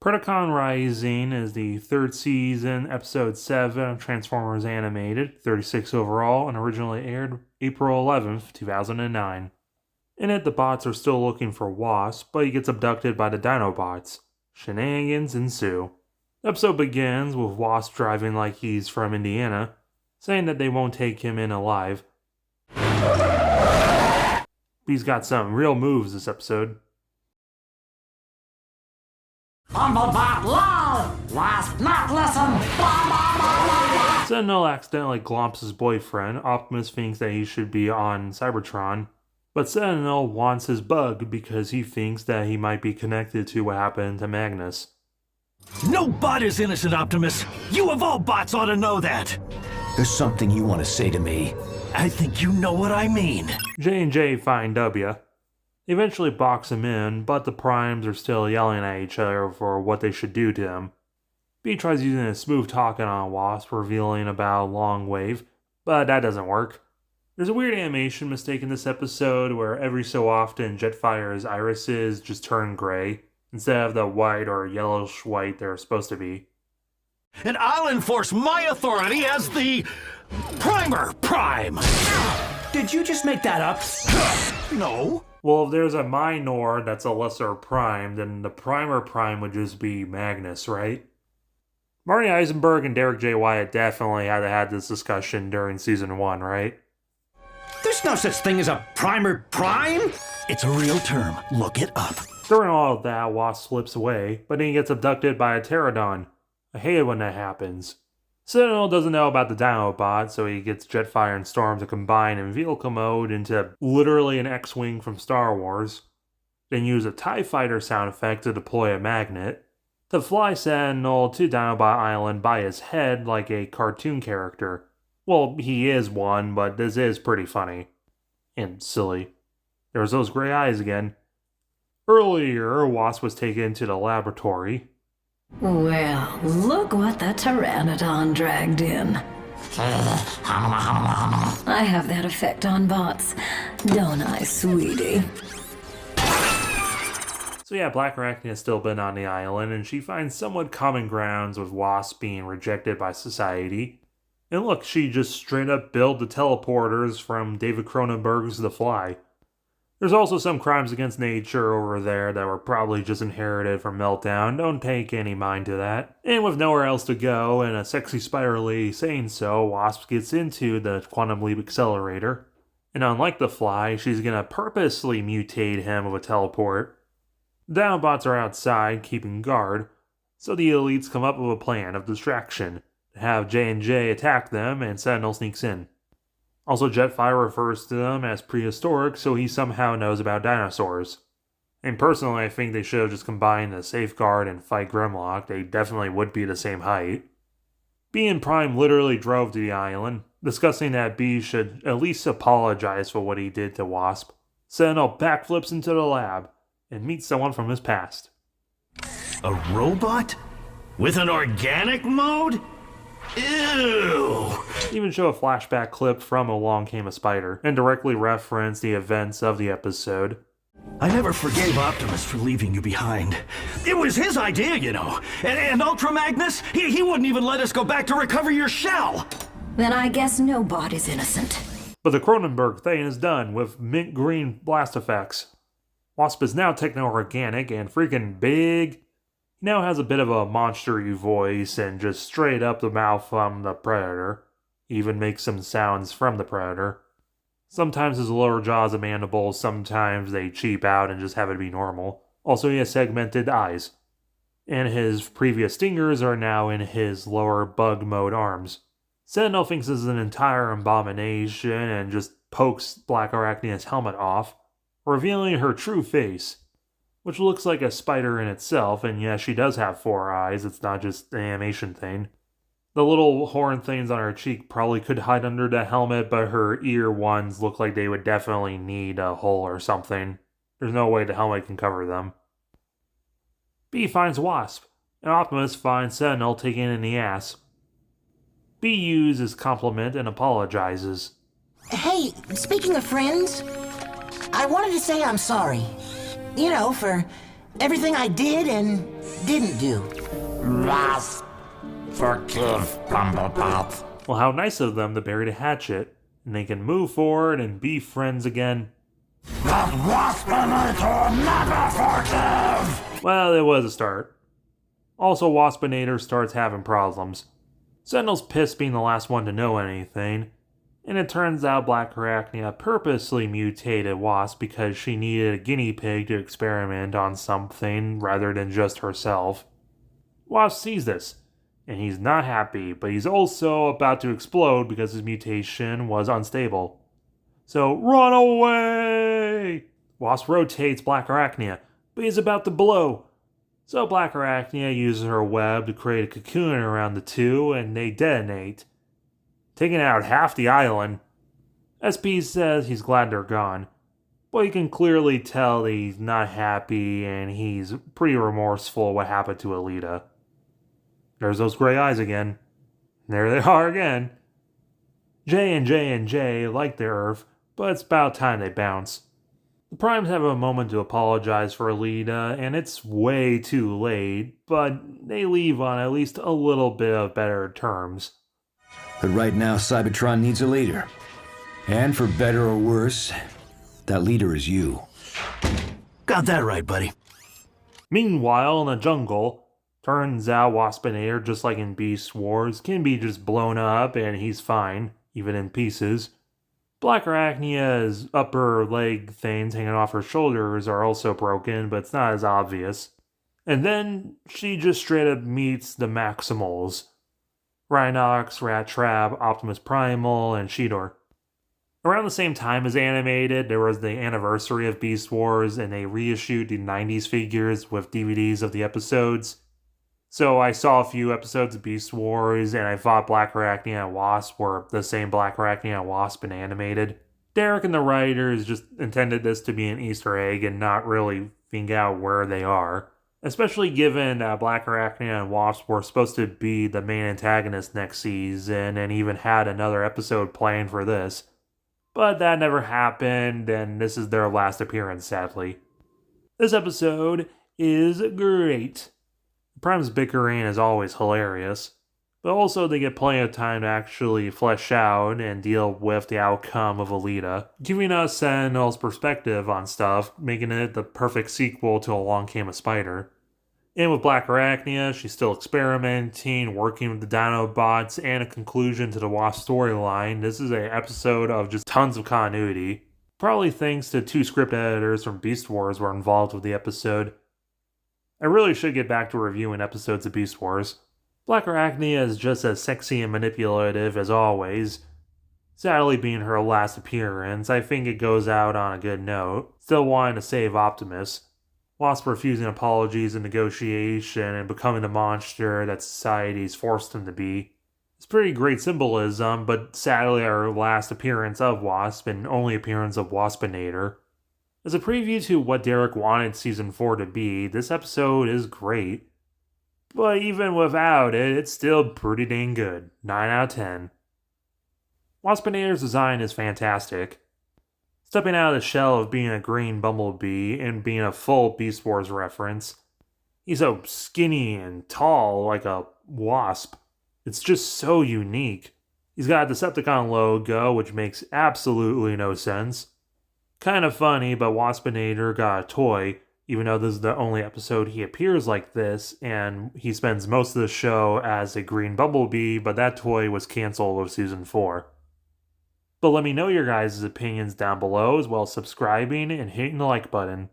Predacon Rising is the third season, episode 7 of Transformers Animated, 36 overall, and originally aired April 11th, 2009. In it, the bots are still looking for Wasp, but he gets abducted by the Dinobots. Shenanigans ensue. The episode begins with Wasp driving like he's from Indiana, saying that they won't take him in alive. He's got some real moves this episode. Bumblebee love! Wasp not listen! Sentinel accidentally glomps his boyfriend. Optimus thinks that he should be on Cybertron. But Sentinel wants his bug because he thinks that he might be connected to what happened to Magnus. No bot is innocent, Optimus! You of all bots ought to know that! There's something you want to say to me. I think you know what I mean. J&J find W. They eventually box him in, but the Primes are still yelling at each other for what they should do to him. B tries using his smooth talking on Wasp, revealing about Long Wave, but that doesn't work. There's a weird animation mistake in this episode where every so often Jetfire's irises just turn gray, instead of the white or yellowish white they're supposed to be. And I'll enforce my authority as the Primer Prime! Did you just make that up? No. Well, if there's a minor that's a lesser prime, then the Primer Prime would just be Magnus, right? Marty Eisenberg and Derek J. Wyatt definitely had to have this discussion during Season 1, right? There's no such thing as a Primer Prime! It's a real term. Look it up. During all of that, Wasp slips away, but then he gets abducted by a pterodon. I hate it when that happens. Sentinel doesn't know about the Dinobot, so he gets Jetfire and Storm to combine in vehicle mode into literally an X-Wing from Star Wars, then use a TIE Fighter sound effect to deploy a magnet, to fly Sentinel to Dinobot Island by his head like a cartoon character. Well, he is one, but this is pretty funny. And silly. There's those gray eyes again. Earlier, Wasp was taken to the laboratory. Well, look what the Pteranodon dragged in. I have that effect on bots, don't I, sweetie? So yeah, Black Arachne has still been on the island, and she finds somewhat common grounds with Wasp being rejected by society. And look, she just straight up built the teleporters from David Cronenberg's The Fly. There's also some crimes against nature over there that were probably just inherited from Meltdown, don't take any mind to that. And with nowhere else to go, and a sexy spider lady saying so, Wasp gets into the Quantum Leap Accelerator. And unlike The Fly, she's gonna purposely mutate him with a teleport. The Dinobots are outside, keeping guard, so the elites come up with a plan of distraction, to have J&J attack them, and Sentinel sneaks in. Also, Jetfire refers to them as prehistoric, so he somehow knows about dinosaurs. And personally, I think they should have just combined the Safeguard and fight Grimlock. They definitely would be the same height. B and Prime literally drove to the island, discussing that B should at least apologize for what he did to Wasp. Sentinel backflips into the lab, and meets someone from his past. A robot? With an organic mode? Ew! Even show a flashback clip from Along Came a Spider, and directly reference the events of the episode. I never forgave Optimus for leaving you behind. It was his idea, you know. And Ultra Magnus, he wouldn't even let us go back to recover your shell! Then I guess no bot is innocent. But the Cronenberg thing is done with mint green blast effects. Wasp is now techno-organic and freaking big. He now has a bit of a monster-y voice and just straight up the mouth from the Predator. He even makes some sounds from the Predator. Sometimes his lower jaw's a mandible, sometimes they cheap out and just have it be normal. Also, he has segmented eyes. And his previous stingers are now in his lower bug mode arms. Sentinel thinks this is an entire abomination and just pokes Black Arachne's helmet off, revealing her true face, which looks like a spider in itself, and yes, she does have 4 eyes, it's not just an animation thing. The little horn things on her cheek probably could hide under the helmet, but her ear ones look like they would definitely need a hole or something. There's no way the helmet can cover them. B finds Wasp, and Optimus finds Sentinel taken in the ass. B uses his compliment and apologizes. Hey, speaking of friends, I wanted to say I'm sorry. You know, for everything I did and didn't do. Wasp, forgive Bumblebee. Well, how nice of them to bury the hatchet, and they can move forward and be friends again. But Waspinator never forgive! Well, it was a start. Also, Waspinator starts having problems. Sentinel's pissed being the last one to know anything, and it turns out Black Arachnia purposely mutated Wasp because she needed a guinea pig to experiment on something rather than just herself. Wasp sees this, and he's not happy, but he's also about to explode because his mutation was unstable. So, run away! Wasp rotates Black Arachnia, but he's about to blow. So Black Arachnia uses her web to create a cocoon around the two, and they detonate, taking out half the island. SP says he's glad they're gone, but you can clearly tell that he's not happy and he's pretty remorseful of what happened to Alita. There's those gray eyes again. There they are again. J and J like their Earth, but it's about time they bounce. The Primes have a moment to apologize for Alita, and it's way too late, but they leave on at least a little bit of better terms. But right now, Cybertron needs a leader. And for better or worse, that leader is you. Got that right, buddy. Meanwhile, in the jungle, turns out Waspinator, just like in Beast Wars, can be just blown up and he's fine, even in pieces. Black Arachnia's upper leg things hanging off her shoulders are also broken, but it's not as obvious. And then she just straight up meets the Maximals. Rhinox, Rat Trap, Optimus Primal, and Cheetor. Around the same time as animated, there was the anniversary of Beast Wars, and they reissued the 90s figures with DVDs of the episodes. So I saw a few episodes of Beast Wars, and I thought Black Arachnia and Wasp were the same Black Arachnia and Wasp in animated. Derek and the writers just intended this to be an Easter egg and not really think out where they are. Especially given that Black Arachnia and Wasp were supposed to be the main antagonists next season, and even had another episode planned for this. But that never happened, and this is their last appearance, sadly. This episode is great. Prime's bickering is always hilarious, but also they get plenty of time to actually flesh out and deal with the outcome of Alita, giving us Sentinel's perspective on stuff, making it the perfect sequel to Along Came a Spider. And with Black Arachnia, she's still experimenting, working with the Dinobots, and a conclusion to the Wasp storyline. This is an episode of just tons of continuity. Probably thanks to 2 script editors from Beast Wars were involved with the episode. I really should get back to reviewing episodes of Beast Wars. Black Arachnia is just as sexy and manipulative as always. Sadly, being her last appearance, I think it goes out on a good note. Still wanting to save Optimus. Wasp refusing apologies and negotiation and becoming the monster that society's forced him to be. It's pretty great symbolism, but sadly our last appearance of Wasp and only appearance of Waspinator. As a preview to what Derek wanted Season 4 to be, this episode is great. But even without it, it's still pretty dang good. 9 out of 10. Waspinator's design is fantastic. Stepping out of the shell of being a green Bumblebee and being a full Beast Wars reference, he's so skinny and tall like a wasp. It's just so unique. He's got a Decepticon logo, which makes absolutely no sense. Kind of funny, but Waspinator got a toy, even though this is the only episode he appears like this, and he spends most of the show as a green Bumblebee, but that toy was cancelled with Season 4. But let me know your guys' opinions down below, as well as subscribing and hitting the like button.